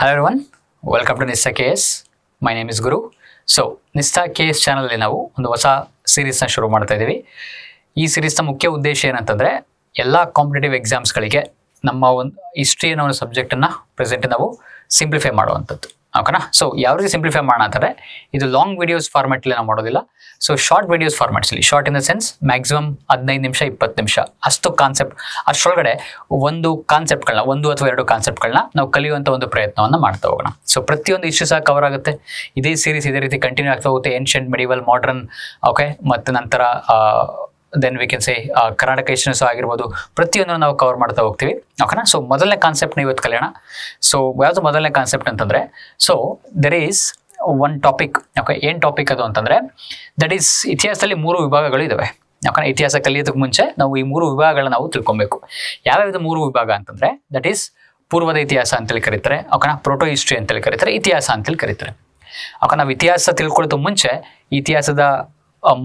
Hello everyone, welcome to Nista KS. My name is Guru. So Nistha KS ಚಾನಲಲ್ಲಿ ನಾವು ಒಂದು ಹೊಸ ಸೀರೀಸ್ನ ಶುರು ಮಾಡ್ತಾ ಇದ್ದೀವಿ. ಈ ಸೀರೀಸ್ನ ಮುಖ್ಯ ಉದ್ದೇಶ ಏನಂತಂದರೆ ಎಲ್ಲ ಕಾಂಪಿಟೇಟಿವ್ ಎಕ್ಸಾಮ್ಸ್ಗಳಿಗೆ ನಮ್ಮ ಒಂದು ಹಿಸ್ಟ್ರಿ ಅನ್ನೋ ಒಂದು ಸಬ್ಜೆಕ್ಟನ್ನು ಪ್ರೆಸೆಂಟ್ ನಾವು ಸಿಂಪ್ಲಿಫೈ ಮಾಡುವಂಥದ್ದು. ಓಕೆನಾ? ಸೊ ಯಾವ ರೀತಿ ಸಿಂಪ್ಲಿಫೈ ಮಾಡೋಣ ಅಂತಂದರೆ ಇದು ಲಾಂಗ್ ವೀಡಿಯೋಸ್ ಫಾರ್ಮ್ಯಾಟಲ್ಲಿ ನಾವು ಮಾಡೋದಿಲ್ಲ. ಸೊ ಶಾರ್ಟ್ ವೀಡಿಯೋಸ್ ಫಾರ್ಮ್ಯಾಟ್ಸಲ್ಲಿ, short in the sense maximum 15 ನಿಮಿಷ 20 ನಿಮಿಷ ಅಷ್ಟು ಕಾನ್ಸೆಪ್ಟ್, ಅಷ್ಟರೊಳಗಡೆ ಒಂದು ಕಾನ್ಸೆಪ್ಟ್ಗಳನ್ನ, ಒಂದು ಅಥವಾ ಎರಡು ಕಾನ್ಸೆಪ್ಟ್ಗಳನ್ನ ನಾವು ಕಲಿಯುವಂಥ ಒಂದು ಪ್ರಯತ್ನವನ್ನು ಮಾಡ್ತಾ ಹೋಗೋಣ. ಸೊ ಪ್ರತಿಯೊಂದು ಇಶ್ಯೂ ಸಹ ಕವರ್ ಆಗುತ್ತೆ. ಇದೇ ಸೀರೀಸ್ ಇದೇ ರೀತಿ ಕಂಟಿನ್ಯೂ ಆಗ್ತಾ ಹೋಗುತ್ತೆ. ಏನ್ಷಿಯಂಟ್, ಮೆಡಿವಲ್, ಮಾಡರ್ನ್, ಓಕೆ, ಮತ್ತು ನಂತರ then we can say Karnataka histories ಆಗಿರ್ಬೋದು, ಪ್ರತಿಯೊಂದು ನಾವು ಕವರ್ ಮಾಡ್ತಾ ಹೋಗ್ತೀವಿ. ಓಕೆನಾ? ಸೊ ಮೊದಲನೇ ಕಾನ್ಸೆಪ್ಟ್ನ ಇವತ್ತು ಕಲಿಯೋಣ. ಸೊ ಯಾವುದು ಮೊದಲನೇ ಕಾನ್ಸೆಪ್ಟ್ ಅಂತಂದರೆ, so there is one topic. Okay, ಏನು ಟಾಪಿಕ್ ಅದು ಅಂತಂದರೆ ದಟ್ ಈಸ್ ಇತಿಹಾಸದಲ್ಲಿ 3 ವಿಭಾಗಗಳು ಇದ್ದಾವೆ. ಓಕೆ, ಇತಿಹಾಸ ಕಲಿಯೋದಕ್ಕೆ ಮುಂಚೆ ನಾವು ಈ 3 ವಿಭಾಗಗಳನ್ನ ನಾವು ತಿಳ್ಕೊಬೇಕು. ಯಾವ್ಯಾವುದು 3 ವಿಭಾಗ ಅಂತಂದರೆ ದಟ್ ಈಸ್ ಪೂರ್ವದ ಇತಿಹಾಸ ಅಂತೇಳಿ ಕರೀತಾರೆ. ಓಕೆನಾ? ಪ್ರೋಟೋ ಹಿಸ್ಟ್ರಿ ಅಂತೇಳಿ ಕರೀತಾರೆ, ಇತಿಹಾಸ ಅಂತೇಳಿ ಕರೀತಾರೆ. ಓಕೆ, ನಾವು ಇತಿಹಾಸ ತಿಳ್ಕೊಳ್ಳೋದು ಮುಂಚೆ ಇತಿಹಾಸದ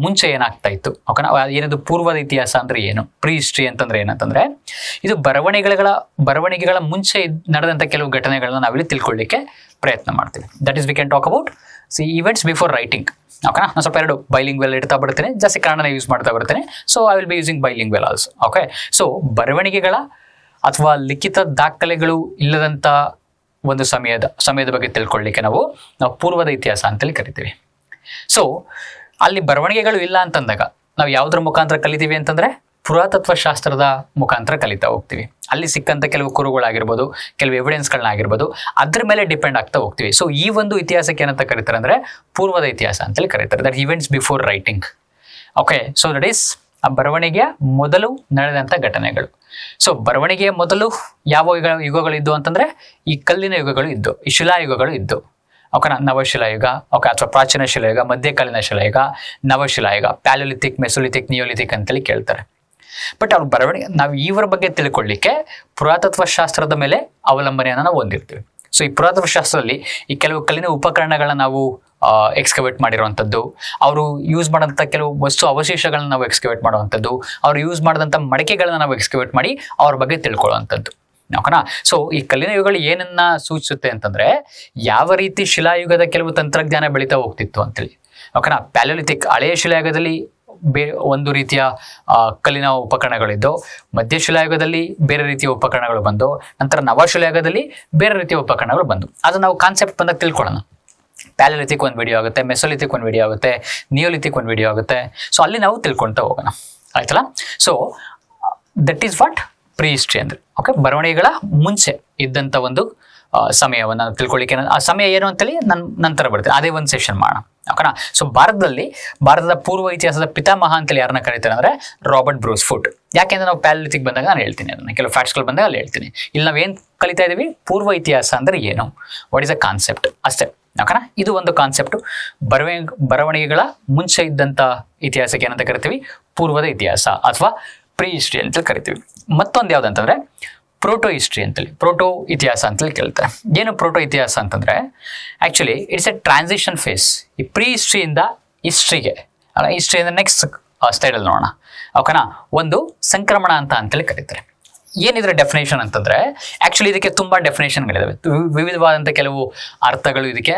ಮುಂಚೆ ಏನಾಗ್ತಾ ಇತ್ತು, ಓಕೆನಾ, ಏನದು ಪೂರ್ವದ ಇತಿಹಾಸ ಅಂದರೆ ಏನು, ಪ್ರೀ ಹಿಸ್ಟ್ರಿ ಅಂತಂದ್ರೆ ಏನಂತಂದರೆ ಇದು ಬರವಣಿಗೆಗಳ ಮುಂಚೆ ನಡೆದಂಥ ಕೆಲವು ಘಟನೆಗಳನ್ನ ನಾವಿಲ್ಲಿ ತಿಳ್ಕೊಳ್ಳಿಕ್ಕೆ ಪ್ರಯತ್ನ ಮಾಡ್ತೀವಿ. That is we can talk about events before writing. ಓಕೆನಾ? ನಾನು ಸ್ವಲ್ಪ ಎರಡು ಬೈಲಿಂಗ್ವೆಲ್ ಇಡ್ತಾ ಬರ್ತೀನಿ, ಜಾಸ್ತಿ ಕನ್ನಡನ ಯೂಸ್ ಮಾಡ್ತಾ ಬರ್ತೀನಿ. So I will be using bilingual also. Okay, so ಬರವಣಿಗೆಗಳ ಅಥವಾ ಲಿಖಿತ ದಾಖಲೆಗಳು ಇಲ್ಲದಂಥ ಒಂದು ಸಮಯದ ಬಗ್ಗೆ ತಿಳ್ಕೊಳ್ಳಿಕ್ಕೆ ನಾವು ಪೂರ್ವದ ಇತಿಹಾಸ ಅಂತೇಳಿ ಕರಿತೀವಿ. ಸೊ ಅಲ್ಲಿ ಬರವಣಿಗೆಗಳು ಇಲ್ಲ ಅಂತಂದಾಗ ನಾವು ಯಾವುದ್ರ ಮುಖಾಂತರ ಕಲಿತೀವಿ ಅಂತಂದರೆ ಪುರಾತತ್ವ ಶಾಸ್ತ್ರದ ಮುಖಾಂತರ ಕಲಿತಾ ಹೋಗ್ತೀವಿ. ಅಲ್ಲಿ ಸಿಕ್ಕಂಥ ಕೆಲವು ಕುರುಗಳಾಗಿರ್ಬೋದು, ಕೆಲವು ಎವಿಡೆನ್ಸ್ಗಳನ್ನಾಗಿರ್ಬೋದು, ಅದ್ರ ಮೇಲೆ ಡಿಪೆಂಡ್ ಆಗ್ತಾ ಹೋಗ್ತೀವಿ. ಸೊ ಈ ಒಂದು ಇತಿಹಾಸಕ್ಕೆ ಏನಂತ ಕರೀತಾರೆ ಅಂದರೆ ಪೂರ್ವದ ಇತಿಹಾಸ ಅಂತೇಳಿ ಕರೀತಾರೆ. That events before writing. Okay, so that is ಆ ಬರವಣಿಗೆಯ ಮೊದಲು ನಡೆದಂಥ ಘಟನೆಗಳು. ಸೊ ಬರವಣಿಗೆಯ ಮೊದಲು ಯಾವ ಯುಗಗಳಿದ್ದು ಅಂತಂದರೆ ಈ ಕಲ್ಲಿನ ಯುಗಗಳು ಇದ್ದು, ಈ ಶಿಲಾಯುಗಗಳು ಇದ್ದು. ಓಕೆನಾ? ನವಶಿಲಾಯುಗ, ಓಕೆ, ಅಥವಾ ಪ್ರಾಚೀನ ಶಿಲಾಯುಗ, ಮಧ್ಯಕಾಲೀನ ಶಿಲಾಯುಗ, ನವಶಿಲಾಯುಗ, ಪ್ಯಾಲಿಯೋಲಿಥಿಕ್, ಮೆಸೋಲಿಥಿಕ್, ನಿಯೋಲಿಥಿಕ್ ಅಂತೇಳಿ ಕೇಳ್ತಾರೆ. ಬಟ್ ಅವ್ರ ಬರವಣಿಗೆ ನಾವು ಇವರ ಬಗ್ಗೆ ತಿಳ್ಕೊಳ್ಳಿಕ್ಕೆ ಪುರಾತತ್ವ ಶಾಸ್ತ್ರದ ಮೇಲೆ ಅವಲಂಬನೆಯನ್ನು ನಾವು ಹೊಂದಿರ್ತೀವಿ. ಸೊ ಈ ಪುರಾತತ್ವ ಶಾಸ್ತ್ರದಲ್ಲಿ ಈ ಕೆಲವು ಕಲ್ಲಿನ ಉಪಕರಣಗಳನ್ನ ನಾವು ಎಕ್ಸ್ಕವೇಟ್ ಮಾಡಿರುವಂಥದ್ದು, ಅವರು ಯೂಸ್ ಮಾಡೋಂಥ ಕೆಲವು ವಸ್ತು ಅವಶೇಷಗಳನ್ನ ನಾವು ಎಕ್ಸ್ಕವೇಟ್ ಮಾಡುವಂಥದ್ದು, ಅವರು ಯೂಸ್ ಮಾಡಿದಂಥ ಮಡಿಕೆಗಳನ್ನ ನಾವು ಎಕ್ಸ್ಕವೇಟ್ ಮಾಡಿ ಅವ್ರ ಬಗ್ಗೆ ತಿಳ್ಕೊಳ್ಳುವಂಥದ್ದು. ಓಕೆನಾ? ಸೊ ಈ ಕಲ್ಲಿನ ಯುಗಗಳು ಏನನ್ನ ಸೂಚಿಸುತ್ತೆ ಅಂತಂದ್ರೆ ಯಾವ ರೀತಿ ಶಿಲಾಯುಗದ ಕೆಲವು ತಂತ್ರಜ್ಞಾನ ಬೆಳೀತಾ ಹೋಗ್ತಿತ್ತು ಅಂತೇಳಿ. ಓಕೆನಾ? ಪ್ಯಾಲಿಯೋಲಿಥಿಕ್, ಹಳೆಯ ಶಿಲಾಯುಗದಲ್ಲಿ ಒಂದು ರೀತಿಯ ಕಲ್ಲಿನ ಉಪಕರಣಗಳಿದ್ದು, ಮಧ್ಯಶಿಲಾಯುಗದಲ್ಲಿ ಬೇರೆ ರೀತಿಯ ಉಪಕರಣಗಳು ಬಂದು, ನಂತರ ನವಶಿಲಾಯುಗದಲ್ಲಿ ಬೇರೆ ರೀತಿಯ ಉಪಕರಣಗಳು ಬಂದು, ಅದು ನಾವು ಕಾನ್ಸೆಪ್ಟ್ ಬಂದಾಗ ತಿಳ್ಕೊಳ್ಳೋಣ. ಪ್ಯಾಲಿಯೋಲಿಥಿಕ್ ಒಂದು ವಿಡಿಯೋ ಆಗುತ್ತೆ, ಮೆಸೋಲಿಥಿಕ್ ಒಂದು ವಿಡಿಯೋ ಆಗುತ್ತೆ, ನಿಯೋಲಿಥಿಕ್ ಒಂದು ವಿಡಿಯೋ ಆಗುತ್ತೆ. ಸೊ ಅಲ್ಲಿ ನಾವು ತಿಳ್ಕೊಳ್ತಾ ಹೋಗೋಣ. ಆಯ್ತಲ್ಲ? So that is what pre history ಅಂದರೆ. ಓಕೆ, ಬರವಣಿಗೆಗಳ ಮುಂಚೆ ಇದ್ದಂಥ ಒಂದು ಸಮಯವನ್ನು ತಿಳ್ಕೊಳ್ಳಿಕ್ಕೆ ಆ ಸಮಯ ಏನು ಅಂತೇಳಿ ನಾನು ನಂತರ ಬರ್ತೀನಿ, ಅದೇ ಒಂದು ಸೆಷನ್ ಮಾಡೋಣ. ಓಕೆನಾ? ಸೊ ಭಾರತದ ಪೂರ್ವ ಇತಿಹಾಸದ ಪಿತಾಮಹ ಅಂತೇಳಿ ಯಾರನ್ನ ಕರೀತಾರೆ ಅಂದರೆ ರಾಬರ್ಟ್ ಬ್ರೂಸ್ ಫುಟ್. ಯಾಕೆಂದ್ರೆ ನಾವು ಪ್ಯಾಲಿಯೋಲಿಥಿಕ್ ಬಂದಾಗ ನಾನು ಹೇಳ್ತೀನಿ, ಅದನ್ನು ಕೆಲವು ಫ್ಯಾಕ್ಟ್ಸ್ಗಳು ಬಂದಾಗ ಅಲ್ಲಿ ಹೇಳ್ತೀನಿ. ಇಲ್ಲಿ ನಾವೇನು ಕಲಿತಾ ಇದ್ದೀವಿ, ಪೂರ್ವ ಇತಿಹಾಸ ಅಂದರೆ ಏನು, ವಾಟ್ ಇಸ್ ಅ ಕಾನ್ಸೆಪ್ಟ್ ಅಷ್ಟೇ. ಓಕೆನಾ? ಇದು ಒಂದು ಕಾನ್ಸೆಪ್ಟು. ಬರವಣಿಗೆಗಳ ಮುಂಚೆ ಇದ್ದಂಥ ಇತಿಹಾಸಕ್ಕೆ ಏನಂತ ಕರಿತೀವಿ, ಪೂರ್ವದ ಇತಿಹಾಸ ಅಥವಾ ಪ್ರೀ ಹಿಸ್ಟ್ರಿ ಅಂತೇಳಿ ಕರಿತೀವಿ. ಮತ್ತೊಂದು ಯಾವುದಂತಂದರೆ ಪ್ರೋಟೋ ಹಿಸ್ಟ್ರಿ ಅಂತೇಳಿ, ಪ್ರೋಟೋ ಇತಿಹಾಸ ಅಂತೇಳಿ ಕೇಳ್ತಾರೆ. ಏನು ಪ್ರೋಟೋ ಇತಿಹಾಸ ಅಂತಂದರೆ actually it's a transition phase. ಈ ಪ್ರೀ ಹಿಸ್ಟ್ರಿಯಿಂದ ಹಿಸ್ಟ್ರಿಗೆ, ಹಿಸ್ಟ್ರಿಯಿಂದ ನೆಕ್ಸ್ಟ್ ಸ್ಟೈಡಲ್ಲಿ ನೋಡೋಣ. ಓಕೆನಾ? ಒಂದು ಸಂಕ್ರಮಣ ಅಂತೇಳಿ ಕರೀತಾರೆ. ಏನಿದ್ರೆ ಡೆಫಿನೇಷನ್ ಅಂತಂದರೆ ಆ್ಯಕ್ಚುಲಿ ಇದಕ್ಕೆ ತುಂಬ ಡೆಫಿನೇಷನ್ಗಳಿದ್ದಾವೆ, ವಿವಿಧವಾದಂಥ ಕೆಲವು ಅರ್ಥಗಳು ಇದಕ್ಕೆ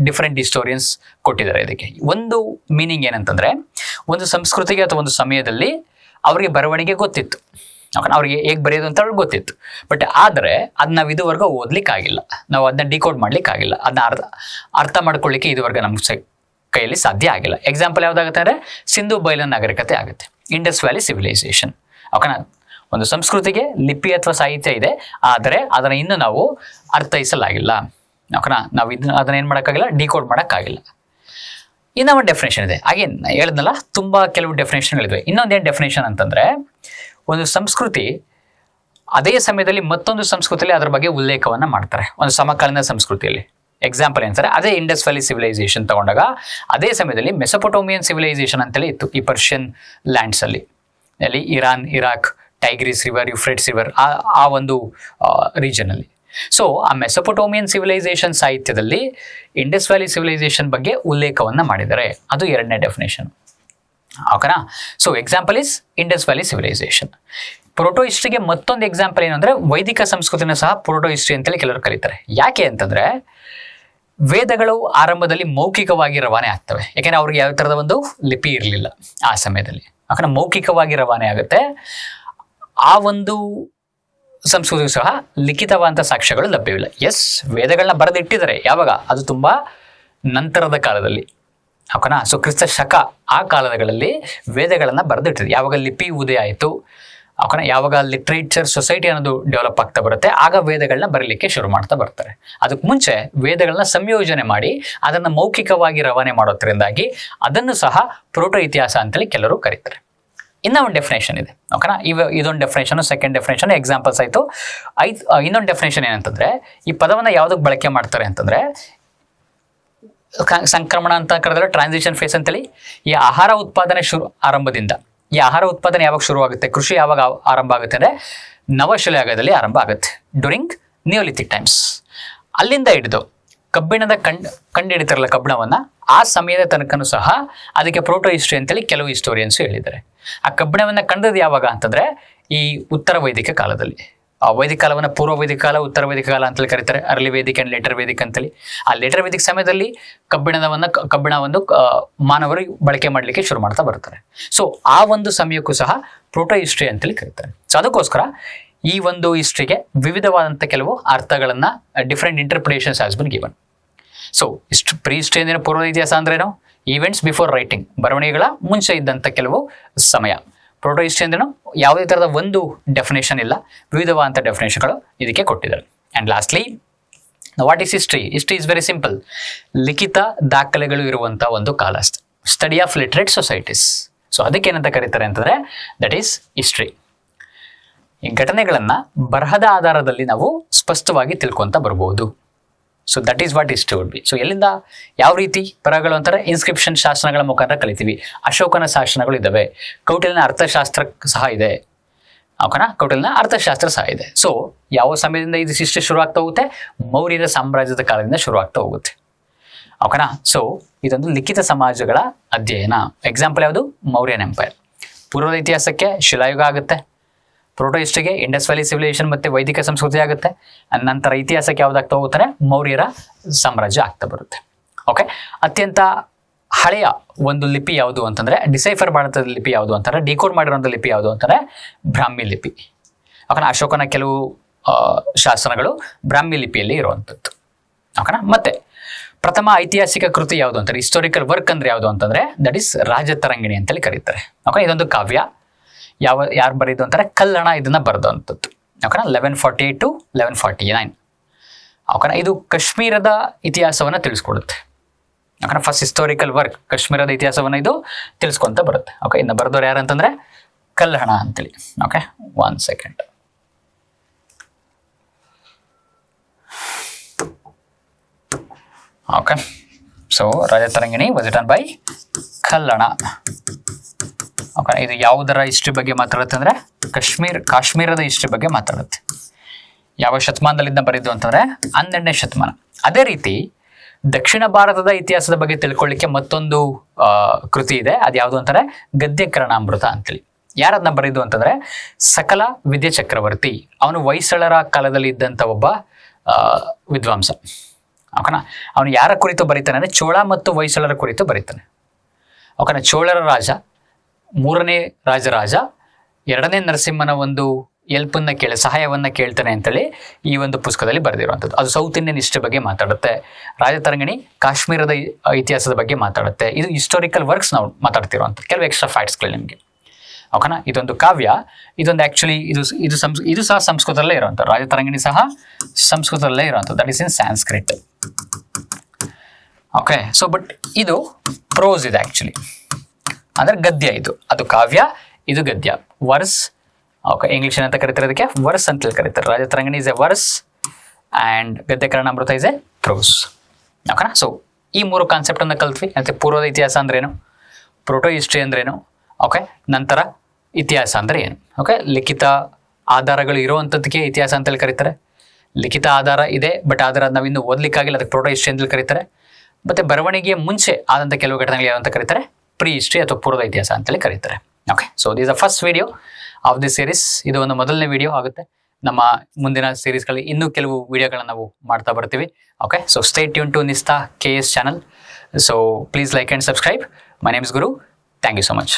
ಡಿಫ್ರೆಂಟ್ ಹಿಸ್ಟೋರಿಯನ್ಸ್ ಕೊಟ್ಟಿದ್ದಾರೆ. ಇದಕ್ಕೆ ಒಂದು ಮೀನಿಂಗ್ ಏನಂತಂದರೆ ಒಂದು ಸಂಸ್ಕೃತಿಗೆ ಅಥವಾ ಒಂದು ಸಮಯದಲ್ಲಿ ಅವರಿಗೆ ಬರವಣಿಗೆ ಗೊತ್ತಿತ್ತು. ಅವ್ರಿಗೆ ಹೇಗೆ ಬರೆಯೋದು ಅಂತ ಅವ್ರಿಗೆ ಗೊತ್ತಿತ್ತು. ಬಟ್ ಆದರೆ ಅದು ನಾವು ಇದುವರೆಗೂ ಓದಲಿಕ್ಕಾಗಿಲ್ಲ, ನಾವು ಅದನ್ನ ಡಿಕೋಡ್ ಮಾಡಲಿಕ್ಕಾಗಿಲ್ಲ, ಅದನ್ನ ಅರ್ಥ ಮಾಡ್ಕೊಳ್ಳಿಕ್ಕೆ ಇದುವರೆಗೆ ನಮ್ಮ ಕೈಯಲ್ಲಿ ಸಾಧ್ಯ ಆಗಿಲ್ಲ. ಎಕ್ಸಾಂಪಲ್ ಯಾವುದಾಗುತ್ತೆ ಅಂದರೆ ಸಿಂಧು ಬಯಲು ನಾಗರಿಕತೆ ಆಗುತ್ತೆ, ಇಂಡಸ್ ವ್ಯಾಲಿ ಸಿವಿಲೈಸೇಷನ್. ಓಕೆನಾ? ಒಂದು ಸಂಸ್ಕೃತಿಗೆ ಲಿಪಿ ಅಥವಾ ಸಾಹಿತ್ಯ ಇದೆ, ಆದರೆ ಅದನ್ನು ಇನ್ನೂ ನಾವು ಅರ್ಥೈಸಲಾಗಿಲ್ಲ. ಓಕೆನಾ? ನಾವು ಅದನ್ನ ಏನು ಮಾಡೋಕ್ಕಾಗಿಲ್ಲ, ಡಿಕೋಡ್ ಮಾಡೋಕ್ಕಾಗಿಲ್ಲ. ಇನ್ನೂ ಒಂದು ಡೆಫಿನೇಷನ್ ಇದೆ. ಹಾಗೆ ಹೇಳಿದ್ನಲ್ಲ, ತುಂಬ ಕೆಲವು ಡೆಫಿನೇಷನ್ಗಳಿವೆ. ಇನ್ನೊಂದೇನು ಡೆಫಿನೇಷನ್ ಅಂತಂದರೆ ಒಂದು ಸಂಸ್ಕೃತಿ ಅದೇ ಸಮಯದಲ್ಲಿ ಮತ್ತೊಂದು ಸಂಸ್ಕೃತಿಯಲ್ಲಿ ಅದರ ಬಗ್ಗೆ ಉಲ್ಲೇಖವನ್ನು ಮಾಡ್ತಾರೆ, ಒಂದು ಸಮಕಾಲೀನ ಸಂಸ್ಕೃತಿಯಲ್ಲಿ. ಎಕ್ಸಾಂಪಲ್ ಏನಂತಾರೆ, ಅದೇ ಇಂಡಸ್ ವ್ಯಾಲಿ ಸಿವಿಲೈಸೇಷನ್ ತಗೊಂಡಾಗ ಅದೇ ಸಮಯದಲ್ಲಿ ಮೆಸೊಪೊಟೋಮಿಯನ್ ಸಿವಿಲೈಸೇಷನ್ ಅಂತೇಳಿ ಇತ್ತು ಈ ಪರ್ಷಿಯನ್ ಲ್ಯಾಂಡ್ಸಲ್ಲಿ, ಅಲ್ಲಿ Iran, Iraq, Tigris river, Euphrates river, ಆ ಒಂದು ರೀಜನಲ್ಲಿ. ಸೊ ಆ ಮೆಸೊಪೊಟೋಮಿಯನ್ ಸಿವಿಲೈಸೇಷನ್ ಸಾಹಿತ್ಯದಲ್ಲಿ ಇಂಡಸ್ ವ್ಯಾಲಿ ಸಿವಿಲೈಸೇಷನ್ ಬಗ್ಗೆ ಉಲ್ಲೇಖವನ್ನು ಮಾಡಿದ್ದಾರೆ. ಅದು ಎರಡನೇ ಡೆಫಿನೇಷನ್. ಓಕೆನಾ? So example is Indus valley civilisation. Proto ಹಿಸ್ಟ್ರಿಗೆ ಮತ್ತೊಂದು ಎಕ್ಸಾಂಪಲ್ ಏನು ಅಂದರೆ ವೈದಿಕ ಸಂಸ್ಕೃತಿನ ಸಹ ಪ್ರೋಟೋ ಹಿಸ್ಟ್ರಿ ಅಂತೇಳಿ ಕೆಲವರು ಕರೀತಾರೆ. ಯಾಕೆ ಅಂತಂದರೆ ವೇದಗಳು ಆರಂಭದಲ್ಲಿ ಮೌಖಿಕವಾಗಿ ರವಾನೆ ಆಗ್ತವೆ. ಯಾಕೆಂದರೆ ಅವ್ರಿಗೆ ಯಾವ ಥರದ ಒಂದು ಲಿಪಿ ಇರಲಿಲ್ಲ ಆ ಸಮಯದಲ್ಲಿ. ಯಾಕಂದ್ರೆ ಮೌಖಿಕವಾಗಿ ರವಾನೆ ಆಗುತ್ತೆ. ಆ ಒಂದು ಸಂಸ್ಕೃತಿಗೂ ಸಹ ಲಿಖಿತವಾದಂಥ ಸಾಕ್ಷ್ಯಗಳು ಲಭ್ಯವಿಲ್ಲ. ಎಸ್, ವೇದಗಳನ್ನ ಬರೆದಿಟ್ಟಿದ್ದಾರೆ. ಯಾವಾಗ? ಅದು ತುಂಬ ನಂತರದ ಕಾಲದಲ್ಲಿ. ಓಕೆನಾ? ಸೊ ಕ್ರಿಸ್ತ ಶಕ ಆ ಕಾಲಗಳಲ್ಲಿ ವೇದಗಳನ್ನು ಬರೆದಿಟ್ಟಿದೆ. ಯಾವಾಗ ಲಿಪಿ ಉದಯ ಆಯಿತು, ಓಕೆನಾ, ಯಾವಾಗ ಲಿಟ್ರೇಚರ್ ಸೊಸೈಟಿ ಅನ್ನೋದು ಡೆವಲಪ್ ಆಗ್ತಾ ಬರುತ್ತೆ, ಆಗ ವೇದಗಳನ್ನ ಬರೀಲಿಕ್ಕೆ ಶುರು ಮಾಡ್ತಾ ಬರ್ತಾರೆ. ಅದಕ್ಕೆ ಮುಂಚೆ ವೇದಗಳನ್ನ ಸಂಯೋಜನೆ ಮಾಡಿ ಅದನ್ನು ಮೌಖಿಕವಾಗಿ ರವಾನೆ ಮಾಡೋದ್ರಿಂದಾಗಿ ಅದನ್ನು ಸಹ ಪ್ರೋಟೋ ಇತಿಹಾಸ ಅಂತೇಳಿ ಕೆಲವರು ಕರೀತಾರೆ. ಇನ್ನೂ ಒಂದು ಡೆಫಿನೇಷನ್ ಇದೆ. ಓಕೆನಾ? ಇದೊಂದು ಡೆಫಿನೇಷನ್, ಸೆಕೆಂಡ್ ಡೆಫಿನೇಷನ್ ಎಕ್ಸಾಂಪಲ್ಸ್ ಆಯಿತು. ಇನ್ನೊಂದು ಡೆಫಿನೇಷನ್ ಏನಂತಂದರೆ, ಈ ಪದವನ್ನು ಯಾವುದಕ್ಕೆ ಬಳಕೆ ಮಾಡ್ತಾರೆ ಅಂತಂದರೆ, ಸಂಕ್ರಮಣ ಅಂತ ಕರೆದ್ರೆ ಟ್ರಾನ್ಸಿಷನ್ ಫೇಸ್ ಅಂತೇಳಿ, ಈ ಆಹಾರ ಉತ್ಪಾದನೆ ಆರಂಭದಿಂದ, ಈ ಆಹಾರ ಉತ್ಪಾದನೆ ಯಾವಾಗ ಶುರುವಾಗುತ್ತೆ, ಕೃಷಿ ಯಾವಾಗ ಆರಂಭ ಆಗುತ್ತೆ ಅಂದರೆ ನವಶಿಲಾಯುಗದಲ್ಲಿ ಆರಂಭ ಆಗುತ್ತೆ, ಡ್ಯೂರಿಂಗ್ ನಿಯೋಲಿಥಿಕ್ ಟೈಮ್ಸ್. ಅಲ್ಲಿಂದ ಹಿಡಿದು ಕಬ್ಬಿಣದ ಕಂಡುಹಿಡಿತಾರಲ್ಲ ಕಬ್ಬಿಣವನ್ನು, ಆ ಸಮಯದ ತನಕನೂ ಸಹ ಅದಕ್ಕೆ ಪ್ರೋಟೋ ಹಿಸ್ಟ್ರಿ ಅಂತೇಳಿ ಕೆಲವು ಹಿಸ್ಟೋರಿಯನ್ಸು ಹೇಳಿದ್ದಾರೆ. ಆ ಕಬ್ಬಿಣವನ್ನು ಕಂಡದ್ದು ಯಾವಾಗ ಅಂತಂದರೆ ಈ ಉತ್ತರ ವೈದಿಕ ಕಾಲದಲ್ಲಿ. ಆ ವೈದಿಕ ಕಾಲವನ್ನು ಪೂರ್ವ ವೈದಿಕ ಕಾಲ, ಉತ್ತರ ವೈದಿಕ ಕಾಲ ಅಂತೇಳಿ ಕರೀತಾರೆ. Early Vedic and later Vedic ಅಂತೇಳಿ. ಆ ಲೇಟರ್ ವೇದಿಕ್ ಸಮಯದಲ್ಲಿ ಕಬ್ಬಿಣವನ್ನು ಮಾನವರು ಬಳಕೆ ಮಾಡಲಿಕ್ಕೆ ಶುರು ಮಾಡ್ತಾ ಬರ್ತಾರೆ. ಸೊ ಆ ಒಂದು ಸಮಯಕ್ಕೂ ಸಹ ಪ್ರೋಟೋ ಹಿಸ್ಟ್ರಿ ಅಂತೇಳಿ ಕರೀತಾರೆ. ಸೊ ಅದಕ್ಕೋಸ್ಕರ ಈ ಒಂದು ಹಿಸ್ಟ್ರಿಗೆ ವಿವಿಧವಾದಂಥ ಕೆಲವು ಅರ್ಥಗಳನ್ನು, different interpretations has been given. So pre history ಅಂದರೆ ಪೂರ್ವ ಇತಿಹಾಸ ಅಂದ್ರೇನು? ಈವೆಂಟ್ಸ್ ಬಿಫೋರ್ ರೈಟಿಂಗ್, ಬರವಣಿಗೆಗಳ ಮುಂಚೆ ಇದ್ದಂಥ ಕೆಲವು ಸಮಯ. ಪ್ರೋಟೋ ಹಿಸ್ಟ್ರಿ ಅಂದ್ರೇನು? ಯಾವುದೇ ಥರದ ಒಂದು ಡೆಫಿನೇಷನ್ ಇಲ್ಲ, ವಿವಿಧವಾದಂಥ ಡೆಫಿನೇಷನ್ಗಳು ಇದಕ್ಕೆ ಕೊಟ್ಟಿದ್ದಾರೆ. And lastly, what is history? History is very simple. ಲಿಖಿತ ದಾಖಲೆಗಳು ಇರುವಂಥ ಒಂದು ಕಾಲ, study of literate societies. So ಅದಕ್ಕೇನಂತ ಕರೀತಾರೆ ಅಂತಂದರೆ ದಟ್ ಈಸ್ ಹಿಸ್ಟ್ರಿ. ಈ ಘಟನೆಗಳನ್ನು ಬರಹದ ಆಧಾರದಲ್ಲಿ ನಾವು ಸ್ಪಷ್ಟವಾಗಿ ತಿಳ್ಕೊತ ಬರ್ಬೋದು. So that is what history would be. So ಎಲ್ಲಿಂದ ಯಾವ ರೀತಿ ಬರಹಗಳು ಅಂತಾರೆ? ಇನ್ಸ್ಕ್ರಿಪ್ಷನ್ ಶಾಸನಗಳ ಮುಖಾಂತರ ಕಲಿತೀವಿ. ಅಶೋಕನ ಶಾಸನಗಳು ಇದ್ದಾವೆ, ಕೌಟಿಲ್ಯನ ಅರ್ಥಶಾಸ್ತ್ರ ಸಹ ಇದೆ. ಓಕೆನಾ? ಕೌಟಿಲ್ಯನ ಅರ್ಥಶಾಸ್ತ್ರ ಸಹ ಇದೆ. ಸೊ ಯಾವ ಸಮಯದಿಂದ ಇದು ಹಿಸ್ಟ್ರಿ ಶುರುವಾಗ್ತಾ ಹೋಗುತ್ತೆ? ಮೌರ್ಯರ ಸಾಮ್ರಾಜ್ಯದ ಕಾಲದಿಂದ ಶುರುವಾಗ್ತಾ ಹೋಗುತ್ತೆ. ಓಕೆನಾ? ಸೊ ಇದೊಂದು ಲಿಖಿತ ಸಮಾಜಗಳ ಅಧ್ಯಯನ. ಎಕ್ಸಾಂಪಲ್ ಯಾವುದು? ಮೌರ್ಯನ್ ಎಂಪೈರ್. ಪೂರ್ವದ ಇತಿಹಾಸಕ್ಕೆ ಶಿಲಾಯುಗ ಆಗುತ್ತೆ, ಪ್ರೋಟೋ ಹಿಸ್ಟ್ರಿಗೆ ಇಂಡಸ್ ವ್ಯಾಲಿ ಸಿವಿಲೈಸೇಷನ್ ಮತ್ತು ವೈದಿಕ ಸಂಸ್ಕೃತಿ ಆಗುತ್ತೆ. ನಂತರ ಇತಿಹಾಸಕ್ಕೆ ಯಾವುದಾಗ್ತಾ ಹೋಗ್ತಾರೆ? ಮೌರ್ಯರ ಸಾಮ್ರಾಜ್ಯ ಆಗ್ತಾ ಬರುತ್ತೆ. ಓಕೆ, ಅತ್ಯಂತ ಹಳೆಯ ಒಂದು ಲಿಪಿ ಯಾವುದು ಅಂತಂದರೆ, ಡಿಸೈಫರ್ ಮಾಡಿದ ಲಿಪಿ ಯಾವುದು ಅಂತಾರೆ, ಡಿಕೋಡ್ ಮಾಡಿರೋಂಥ ಲಿಪಿ ಯಾವುದು ಅಂತಾರೆ? ಬ್ರಾಹ್ಮಿ ಲಿಪಿ. ಓಕೆನಾ? ಅಶೋಕನ ಕೆಲವು ಶಾಸನಗಳು ಬ್ರಾಹ್ಮಿ ಲಿಪಿಯಲ್ಲಿ ಇರುವಂಥದ್ದು. ಓಕೆನಾ? ಮತ್ತೆ ಪ್ರಥಮ ಐತಿಹಾಸಿಕ ಕೃತಿ ಯಾವುದು ಅಂತಾರೆ? ಹಿಸ್ಟೋರಿಕಲ್ ವರ್ಕ್ ಅಂದರೆ ಯಾವುದು ಅಂತಂದರೆ ದಟ್ ಈಸ್ ರಾಜತರಂಗಿಣಿ ಅಂತೇಳಿ ಕರೀತಾರೆ. ಓಕೆ, ಇದೊಂದು ಕಾವ್ಯ. ಯಾರು ಬರೆದು ಅಂತಾರೆ? ಕಲ್ಲಣ ಇದನ್ನು ಬರೆದಂಥದ್ದು. ಓಕೆನಾ? 1148 to 1149. ಓಕೆನಾ? ಇದು ಕಾಶ್ಮೀರದ ಇತಿಹಾಸವನ್ನು ತಿಳಿಸ್ಕೊಡುತ್ತೆ. ಓಕೆನಾ? ಫಸ್ಟ್ ಹಿಸ್ಟೋರಿಕಲ್ ವರ್ಕ್ ಕಾಶ್ಮೀರದ ಇತಿಹಾಸವನ್ನು ಇದು ತಿಳಿಸ್ಕೊಂತ ಬರುತ್ತೆ. ಓಕೆ, ಇನ್ನು ಬರೆದವ್ರು ಯಾರು ಅಂತಂದರೆ ಕಲ್ಲಣ ಅಂತೇಳಿ. Okay, 1 second. Okay, so Rajatarangini was written by Kalhana. Okay, ಇದು ಯಾವುದರ ಹಿಸ್ಟ್ರಿ ಬಗ್ಗೆ ಮಾತಾಡುತ್ತೆ ಅಂದರೆ ಕಾಶ್ಮೀರದ ಹಿಸ್ಟ್ರಿ ಬಗ್ಗೆ ಮಾತಾಡುತ್ತೆ. ಯಾವ ಶತಮಾನದಲ್ಲಿಂದ ಬರೆದು ಅಂತಂದರೆ 12ನೇ ಶತಮಾನ. ಅದೇ ರೀತಿ ದಕ್ಷಿಣ ಭಾರತದ ಇತಿಹಾಸದ ಬಗ್ಗೆ ತಿಳ್ಕೊಳ್ಳಿಕ್ಕೆ ಮತ್ತೊಂದು ಕೃತಿ ಇದೆ. ಅದು ಯಾವುದು ಅಂತಾರೆ? ಗದ್ಯಕರ್ಣಾಮೃತ ಅಂತೇಳಿ. ಯಾರದನ್ನ ಬರೆದು ಅಂತಂದರೆ ಸಕಲ ವಿದ್ಯೆ ಚಕ್ರವರ್ತಿ. ಅವನು ಹೊಯ್ಸಳರ ಕಾಲದಲ್ಲಿ ಇದ್ದಂಥ ಒಬ್ಬ ವಿದ್ವಾಂಸ. ಓಕೆನಾ? ಅವನು ಯಾರ ಕುರಿತು ಬರೀತಾನೆ ಅಂದರೆ ಚೋಳ ಮತ್ತು ಹೊಯ್ಸಳರ ಕುರಿತು ಬರೀತಾನೆ. ಓಕೆನಾ? ಚೋಳರ ರಾಜ, 3ನೇ ರಾಜ 2ನೇ ನರಸಿಂಹನ ಒಂದು ಸಹಾಯವನ್ನು ಕೇಳ್ತಾನೆ ಅಂತೇಳಿ ಈ ಒಂದು ಪುಸ್ತಕದಲ್ಲಿ ಬರೆದಿರುವಂಥದ್ದು. ಅದು ಸೌತ್ ಇಂಡಿಯನ್ ಹಿಸ್ಟ್ರಿ ಬಗ್ಗೆ ಮಾತಾಡುತ್ತೆ. ರಾಜತರಂಗಿಣಿ ಕಾಶ್ಮೀರದ ಇತಿಹಾಸದ ಬಗ್ಗೆ ಮಾತಾಡುತ್ತೆ. ಇದು ಹಿಸ್ಟೋರಿಕಲ್ ವರ್ಕ್ಸ್ ನಾವು ಮಾತಾಡ್ತಿರುವಂಥದ್ದು. ಕೆಲವು ಎಕ್ಸ್ಟ್ರಾ ಫ್ಯಾಕ್ಟ್ಸ್ಗಳು ನಿಮಗೆ. ಓಕೆನಾ? ಇದೊಂದು ಕಾವ್ಯ. ಇದೊಂದು ಆ್ಯಕ್ಚುಲಿ ಇದು ಸಹ ಸಂಸ್ಕೃತದಲ್ಲೇ ಇರುವಂಥದ್ದು. ರಾಜತರಂಗಿಣಿ ಸಹ ಸಂಸ್ಕೃತದಲ್ಲೇ ಇರುವಂಥದ್ದು. That is in Sanskrit. Okay, so but ಇದು ಪ್ರೋಸ್ ಇದೆ ಆ್ಯಕ್ಚುಲಿ, ಅಂದರೆ ಗದ್ಯ. ಅದು ಕಾವ್ಯ, ಇದು ಗದ್ಯ. ವರ್ಸ್. ಓಕೆ, ಇಂಗ್ಲೀಷ್ ಅಂತ ಕರೀತಾರೆ, ಅದಕ್ಕೆ ವರ್ಸ್ ಅಂತೇಳಿ ಕರೀತಾರೆ. Rajatarangini is a verse and Gadyakarnamrita is a prose. ಓಕೆನಾ? ಸೊ ಈ 3 ಕಾನ್ಸೆಪ್ಟನ್ನು ಕಲ್ತ್ವಿ. ಮತ್ತು ಪೂರ್ವದ ಇತಿಹಾಸ ಅಂದ್ರೇನು, ಪ್ರೋಟೋ ಹಿಸ್ಟ್ರಿ ಅಂದ್ರೇನು, ಓಕೆ, ನಂತರ ಇತಿಹಾಸ ಅಂದರೆ ಏನು. ಓಕೆ, ಲಿಖಿತ ಆಧಾರಗಳು ಇರುವಂಥದ್ದಕ್ಕೆ ಇತಿಹಾಸ ಅಂತೇಳಿ ಕರೀತಾರೆ. ಲಿಖಿತ ಆಧಾರ ಇದೆ, ಬಟ್ ಆಧಾರ ನಾವಿನ್ನೂ ಓದಲಿಕ್ಕಾಗಿಲ್ಲ, ಅದಕ್ಕೆ ಪ್ರೋಟೋ ಹಿಸ್ಟ್ರಿ ಅಂತೇಳಿ ಕರೀತಾರೆ. ಮತ್ತು ಬರವಣಿಗೆಯ ಮುಂಚೆ ಆದಂಥ ಕೆಲವು ಘಟನೆಗಳು ಯಾವ ಅಂತ ಕರೀತಾರೆ? ಪ್ರೀ ಹಿಸ್ಟ್ರಿ ಅಥವಾ ಪೂರ್ವದ ಇತಿಹಾಸ ಅಂತೇಳಿ ಕರೀತಾರೆ. Okay, so this the first video. Of the series. ಇದು ಒಂದು ಮೊದಲನೇ ವಿಡಿಯೋ ಆಗುತ್ತೆ. ನಮ್ಮ ಮುಂದಿನ ಸೀರೀಸ್ಗಳಲ್ಲಿ ಇನ್ನೂ ಕೆಲವು ವಿಡಿಯೋಗಳನ್ನ ನಾವು ಮಾಡ್ತಾ ಬರ್ತೀವಿ. Okay, so stay tune to Nistha KS channel. So please like and subscribe. My name is Guru. Thank you so much.